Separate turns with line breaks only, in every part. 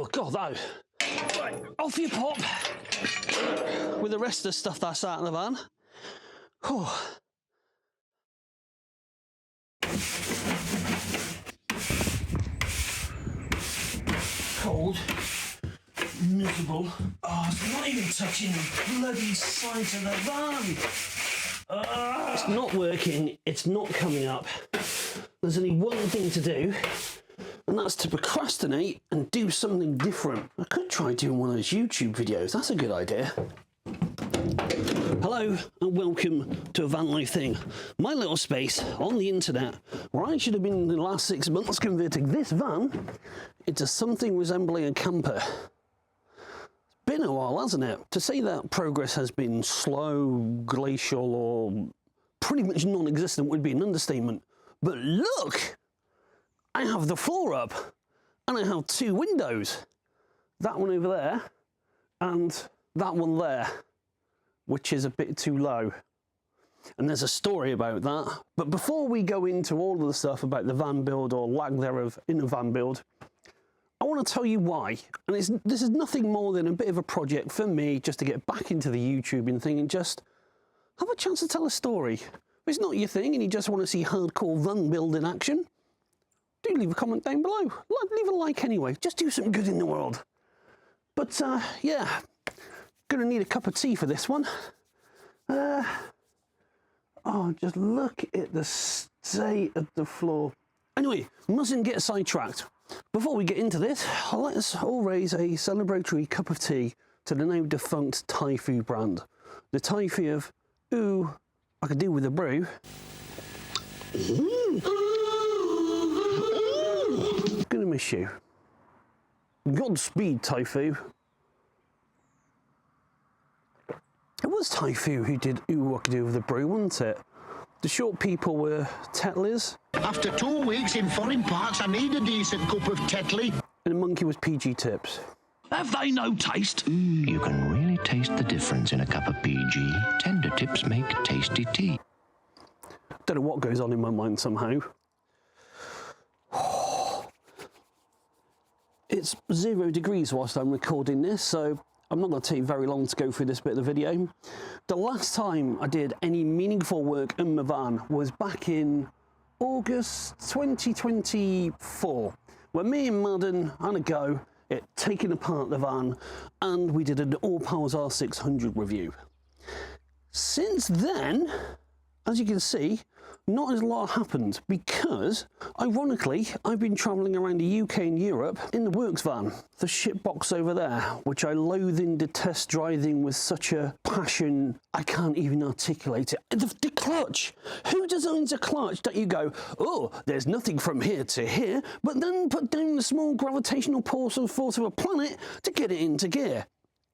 Oh, God, that. Right, off you pop. With the rest of the stuff that's out in the van. Oh. Cold. Miserable. Oh, it's not even touching the bloody sides of the van. It's not working. It's not coming up. There's only one thing to do, and that's to procrastinate and do something different. I could try doing one of those YouTube videos. That's a good idea. Hello and welcome to a van life thing, my little space on the internet where I should have been in the last 6 months converting this van into something resembling a camper. It's been a while, hasn't it? To say that progress has been slow, glacial, or pretty much non-existent would be an understatement. But look! I have the floor up and I have 2 windows. That one over there and that one there, which is a bit too low. And there's a story about that. But before we go into all of the stuff about the van build or lack thereof in a van build, I want to tell you why. And this is nothing more than a bit of a project for me just to get back into the YouTubing thing and just have a chance to tell a story. If it's not your thing and you just want to see hardcore van build in action, do leave a comment down below. Leave a like anyway. Just do something good in the world. But yeah, gonna need a cup of tea for this one. Oh, just look at the state of the floor. Anyway, mustn't get sidetracked. Before we get into this, let's all raise a celebratory cup of tea to the now defunct Thai food brand. The Thai food of, ooh, I could do with a brew. Gonna miss you. Godspeed, Thai food. It was Thai food who did Ooh, I Could Do With a Brew, wasn't it? The short people were Tetleys.
After 2 weeks in foreign parts, I need a decent cup of Tetley.
And the monkey was PG Tips.
Have they no taste?
You can really taste the difference in a cup of PG. Tender tips make tasty tea.
Don't know what goes on in my mind somehow. It's 0 degrees whilst I'm recording this, so I'm not going to take very long to go through this bit of the video. The last time I did any meaningful work in my van was back in August 2024, when me and Madden had a go at taking apart the van and we did an All Powers R600 review. Since then, as you can see, not as lot happened because, ironically, I've been travelling around the UK and Europe in the works van, the shitbox over there, which I loathe and detest driving with such a passion I can't even articulate it. The clutch! Who designs a clutch that you go, oh, there's nothing from here to here, but then put down the small gravitational force of a planet to get it into gear?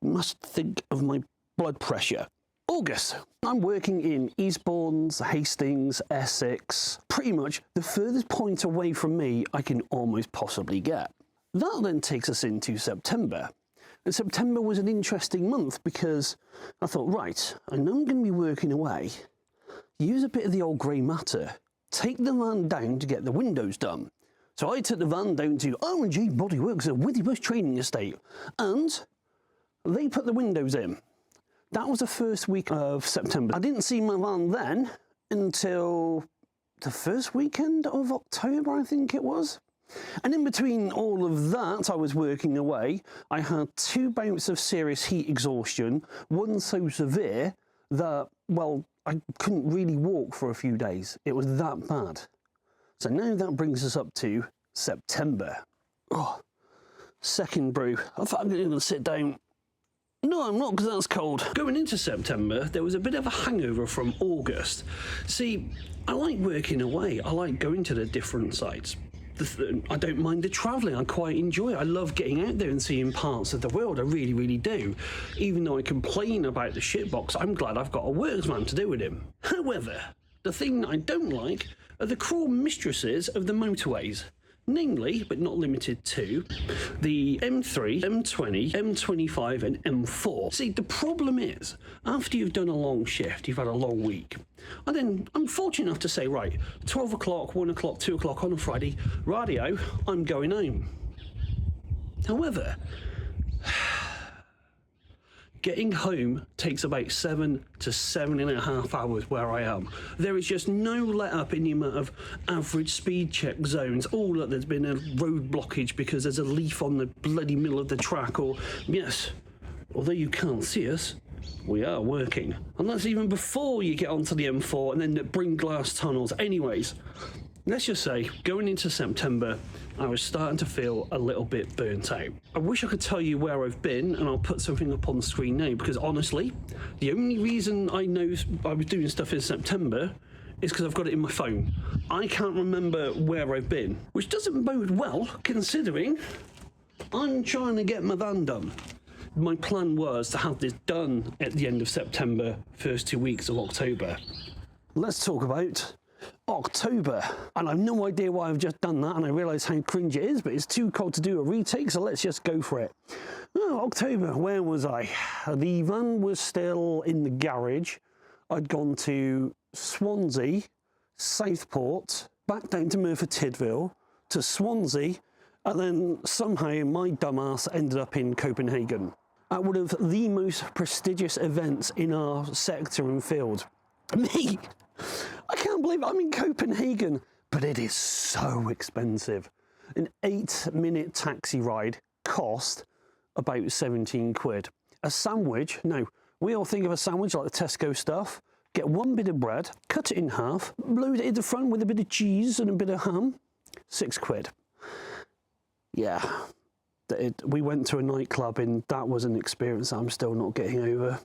Must think of my blood pressure. August. I'm working in Eastbourne, Hastings, Essex, pretty much the furthest point away from me I can almost possibly get. That then takes us into September. And September was an interesting month because I thought, right, I know I'm going to be working away, use a bit of the old grey matter, take the van down to get the windows done. So I took the van down to R&G Bodyworks at Withybush Training Estate, and they put the windows in. That was the first week of September. I didn't see my van then until the first weekend of October, I think it was. And in between all of that, I was working away. I had 2 bouts of serious heat exhaustion, one so severe that, well, I couldn't really walk for a few days. It was that bad. So now that brings us up to September. Oh, second brew. I thought I'm going to sit down. No, I'm not, because that's cold. Going into September, there was a bit of a hangover from August. See, I like working away. I like going to the different sites. I don't mind the travelling. I quite enjoy it. I love getting out there and seeing parts of the world. I really, really do. Even though I complain about the shitbox, I'm glad I've got a works man to do with him. However, the thing that I don't like are the cruel mistresses of the motorways. Namely, but not limited to, the M3, M20, M25 and M4. See, the problem is, after you've done a long shift, you've had a long week, and then I'm fortunate enough to say, right, 12 o'clock, 1 o'clock, 2 o'clock on a Friday, radio, I'm going home. However, getting home takes about 7 to 7.5 hours where I am. There is just no let up in the amount of average speed check zones. Oh, look, there's been a road blockage because there's a leaf on the bloody middle of the track. Or, yes, although you can't see us, we are working. And that's even before you get onto the M4 and then the bring glass tunnels. Anyways, let's just say, going into September, I was starting to feel a little bit burnt out. I wish I could tell you where I've been, and I'll put something up on the screen now, because honestly, the only reason I know I was doing stuff in September is because I've got it in my phone. I can't remember where I've been, which doesn't bode well, considering I'm trying to get my van done. My plan was to have this done at the end of September, first 2 weeks of October. Let's talk about October, and I've no idea why I've just done that, and I realise how cringe it is, but it's too cold to do a retake, so let's just go for it. Oh, October, where was I? The van was still in the garage. I'd gone to Swansea, Southport, back down to Merthyr Tydfil, to Swansea, and then somehow my dumbass ended up in Copenhagen at one of the most prestigious events in our sector and field. Me! I can't believe I'm in Copenhagen, but it is so expensive. An 8-minute taxi ride cost about 17 quid. A sandwich, no, we all think of a sandwich like the Tesco stuff. Get one bit of bread, cut it in half, load it in the front with a bit of cheese and a bit of ham, 6 quid. Yeah, we went to a nightclub and that was an experience I'm still not getting over.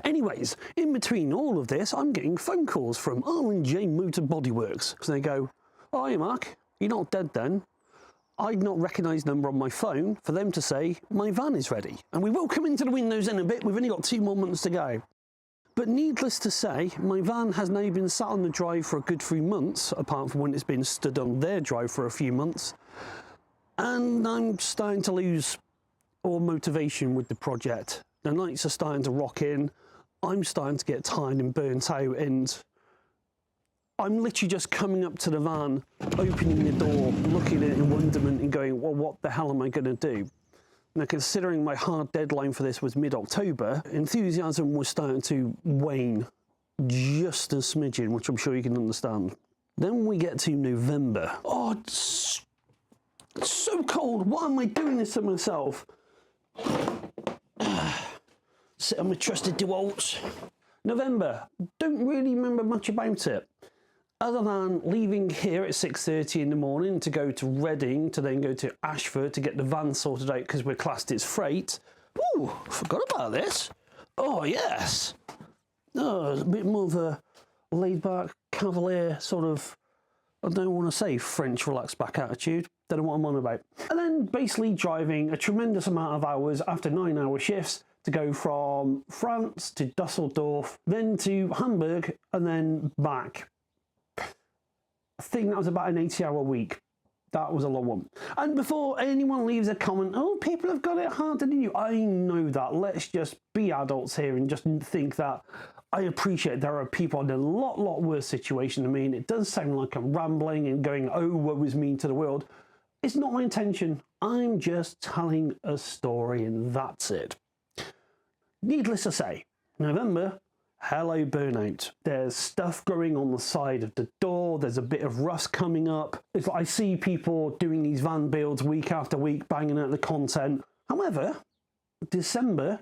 Anyways, in between all of this, I'm getting phone calls from R&J Motor Bodyworks. So they go, oh, hey Mark, you're not dead then. I'd not recognise the number on my phone for them to say, my van is ready. And we will come into the windows in a bit, we've only got 2 more months to go. But needless to say, my van has now been sat on the drive for a good 3 months, apart from when it's been stood on their drive for a few months. And I'm starting to lose all motivation with the project. The nights are starting to rock in. I'm starting to get tired and burnt out, and I'm literally just coming up to the van, opening the door, looking at it in wonderment and going, well, what the hell am I going to do? Now, considering my hard deadline for this was mid-October, enthusiasm was starting to wane just a smidgen, which I'm sure you can understand. Then we get to November. Oh, it's so cold. Why am I doing this to myself? Sit on my trusted DeWalt's. November, don't really remember much about it, other than leaving here at 6:30 in the morning to go to Reading, to then go to Ashford to get the van sorted out because we're classed as freight. Ooh, forgot about this. Oh, yes. Oh, a bit more of a laid-back, cavalier sort of, I don't want to say French relaxed back attitude. Don't know what I'm on about. And then basically driving a tremendous amount of hours after 9-hour shifts to go from France to Dusseldorf, then to Hamburg, and then back. I think that was about an 80-hour week. That was a long one. And before anyone leaves a comment, oh, people have got it harder than you. I know that. Let's just be adults here and just think that I appreciate there are people in a lot worse situation than me. And it does sound like I'm rambling and going, oh, woe is me to the world. It's not my intention. I'm just telling a story and that's it. Needless to say, November, hello burnout. There's stuff growing on the side of the door. There's a bit of rust coming up. It's like I see people doing these van builds week after week, banging out the content. However, December,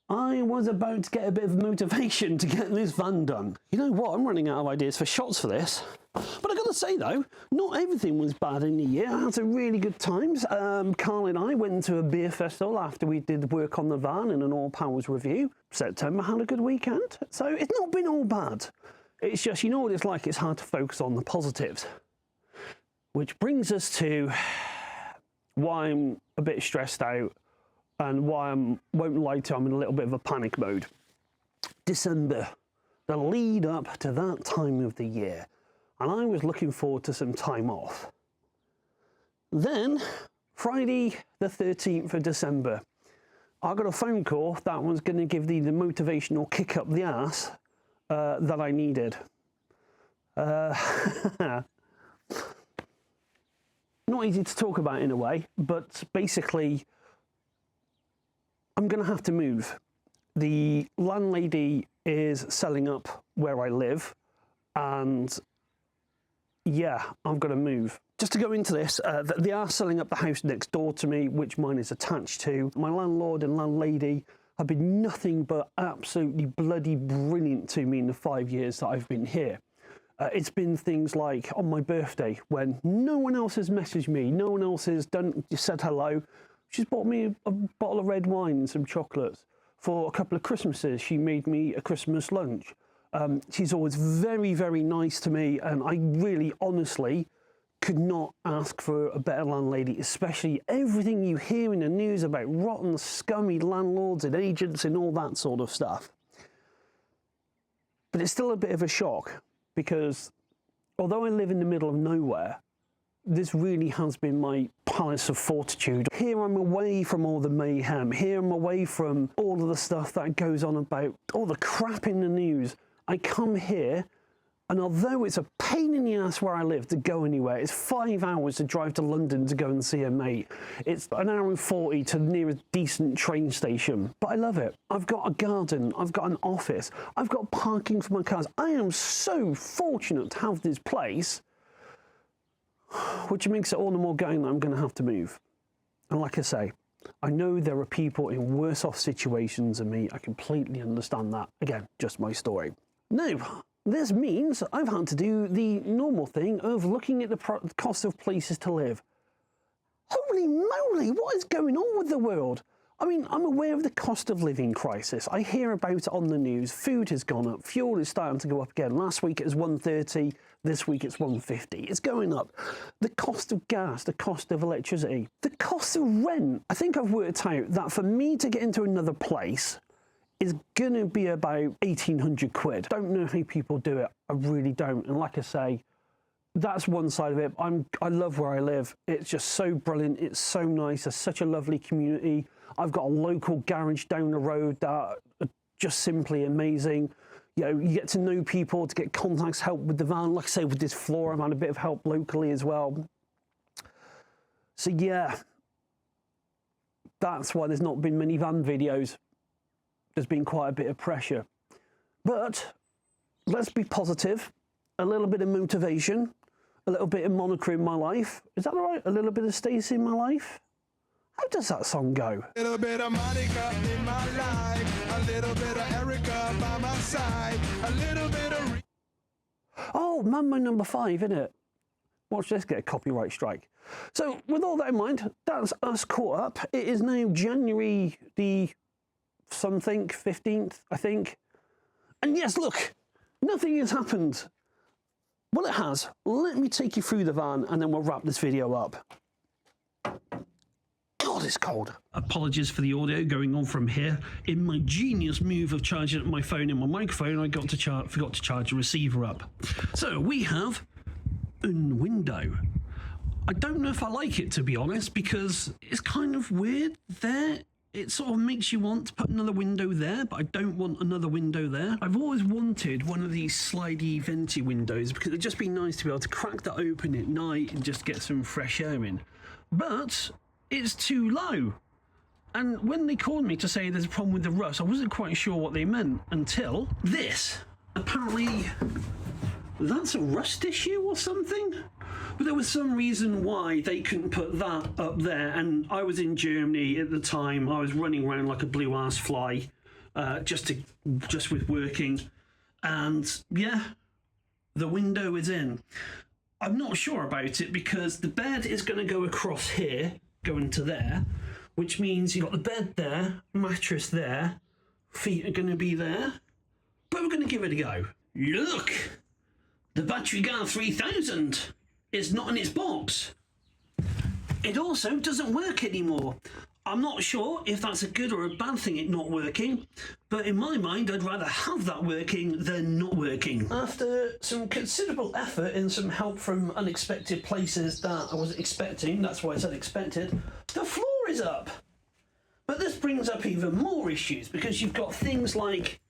I was about to get a bit of motivation to get this van done. You know what? I'm running out of ideas for shots for this. But I got to say though, not everything was bad in the year. I had some really good times. Carl and I went to a beer festival after we did work on the van and an all powers review. September had a good weekend. So it's not been all bad. It's just, you know what it's like, it's hard to focus on the positives. Which brings us to why I'm a bit stressed out and why won't lie to you, I'm in a little bit of a panic mode. December, the lead up to that time of the year. And I was looking forward to some time off. Then, Friday the 13th of December, I got a phone call that was going to give me the motivational kick up the ass that I needed. Not easy to talk about in a way, but basically, I'm going to have to move. The landlady is selling up where I live, and yeah, I'm going to move. Just to go into this, they are selling up the house next door to me, which mine is attached to. My landlord and landlady have been nothing but absolutely bloody brilliant to me in the 5 years that I've been here. It's been things like on my birthday, when no one else has messaged me, no one else has said hello. She's bought me a bottle of red wine and some chocolates. For a couple of Christmases, she made me a Christmas lunch. She's always very, very nice to me, and I really, honestly, could not ask for a better landlady, especially everything you hear in the news about rotten, scummy landlords and agents and all that sort of stuff. But it's still a bit of a shock, because although I live in the middle of nowhere, this really has been my palace of fortitude. Here I'm away from all the mayhem. Here I'm away from all of the stuff that goes on about all the crap in the news. I come here, and although it's a pain in the ass where I live to go anywhere, it's 5 hours to drive to London to go and see a mate. It's an hour and 40 to the nearest decent train station. But I love it. I've got a garden. I've got an office. I've got parking for my cars. I am so fortunate to have this place, which makes it all the more gutting that I'm going to have to move. And like I say, I know there are people in worse off situations than me. I completely understand that. Again, just my story. Now, this means I've had to do the normal thing of looking at the cost of places to live. Holy moly, what is going on with the world? I mean, I'm aware of the cost of living crisis. I hear about it on the news. Food has gone up. Fuel is starting to go up again. Last week it was $1.30. This week it's $1.50. It's going up. The cost of gas, the cost of electricity, the cost of rent. I think I've worked out that for me to get into another place is going to be about 1,800 quid. Don't know how people do it. I really don't. And like I say, that's one side of it. I love where I live. It's just so brilliant. It's so nice. It's such a lovely community. I've got a local garage down the road that are just simply amazing. You know, you get to know people, to get contacts, help with the van. Like I say, with this floor, I've had a bit of help locally as well. So yeah, that's why there's not been many van videos. There's been quite a bit of pressure. But let's be positive. A little bit of motivation, a little bit of Monica in my life. Is that all right? A little bit of Stacey in my life? How does that song go?
A little bit of Monica in my life, a little bit of Erica by my side, a little bit of...
Oh, Mambo number 5, isn't it? Watch this get a copyright strike. So with all that in mind, that's us caught up. It is now January the something, 15th, I think. And yes, look, nothing has happened. Well, it has. Let me take you through the van and then we'll wrap this video up. God, it's cold. Apologies for the audio going on from here. In my genius move of charging up my phone and my microphone, I forgot to charge the receiver up. So we have a window. I don't know if I like it, to be honest, because it's kind of weird there. It sort of makes you want to put another window there, but I don't want another window there. I've always wanted one of these slidey venty windows because it'd just be nice to be able to crack that open at night and just get some fresh air in. But it's too low. And when they called me to say there's a problem with the rust, I wasn't quite sure what they meant until this. Apparently, that's a rust issue or something? But there was some reason why they couldn't put that up there, and I was in Germany at the time. I was running around like a blue ass fly, just with working, and yeah, the window is in. I'm not sure about it because the bed is going to go across here, going to there, which means you've got the bed there, mattress there, feet are going to be there, but we're going to give it a go. Look, the Battery Guard 3000. It's not in its box. It also doesn't work anymore. I'm not sure if that's a good or a bad thing, it not working, but in my mind I'd rather have that working than not working. After some considerable effort and some help from unexpected places that I wasn't expecting, that's why it's unexpected, the floor is up. But this brings up even more issues because you've got things like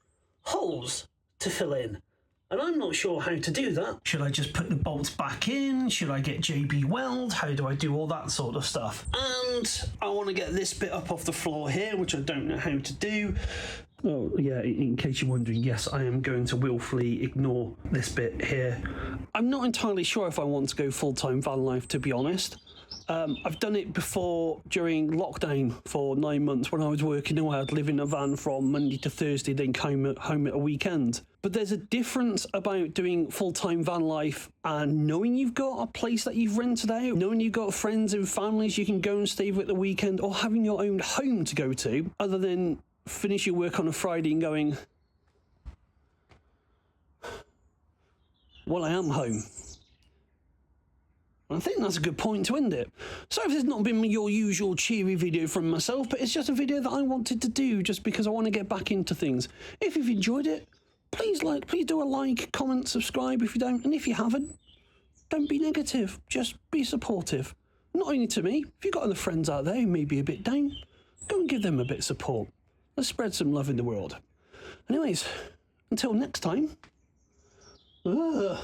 holes to fill in. And I'm not sure how to do that. Should I just put the bolts back in? Should I get JB Weld? How do I do all that sort of stuff? And I want to get this bit up off the floor here, which I don't know how to do. Oh, yeah, in case you're wondering, yes, I am going to willfully ignore this bit here. I'm not entirely sure if I want to go full-time van life, to be honest. I've done it before during lockdown for 9 months when I was working away. I'd live in a van from Monday to Thursday, then come home at a weekend. But there's a difference about doing full-time van life and knowing you've got a place that you've rented out, knowing you've got friends and families you can go and stay with at the weekend, or having your own home to go to, other than finish your work on a Friday and going, well, I am home. I think that's a good point to end it. So if this has not been your usual cheery video from myself, but it's just a video that I wanted to do just because I want to get back into things. If you've enjoyed it, please do a like, comment, subscribe if you don't, and if you haven't, don't be negative, just be supportive. Not only to me, if you've got other friends out there who may be a bit down, go and give them a bit of support. Let's spread some love in the world. Anyways, until next time, ta-da!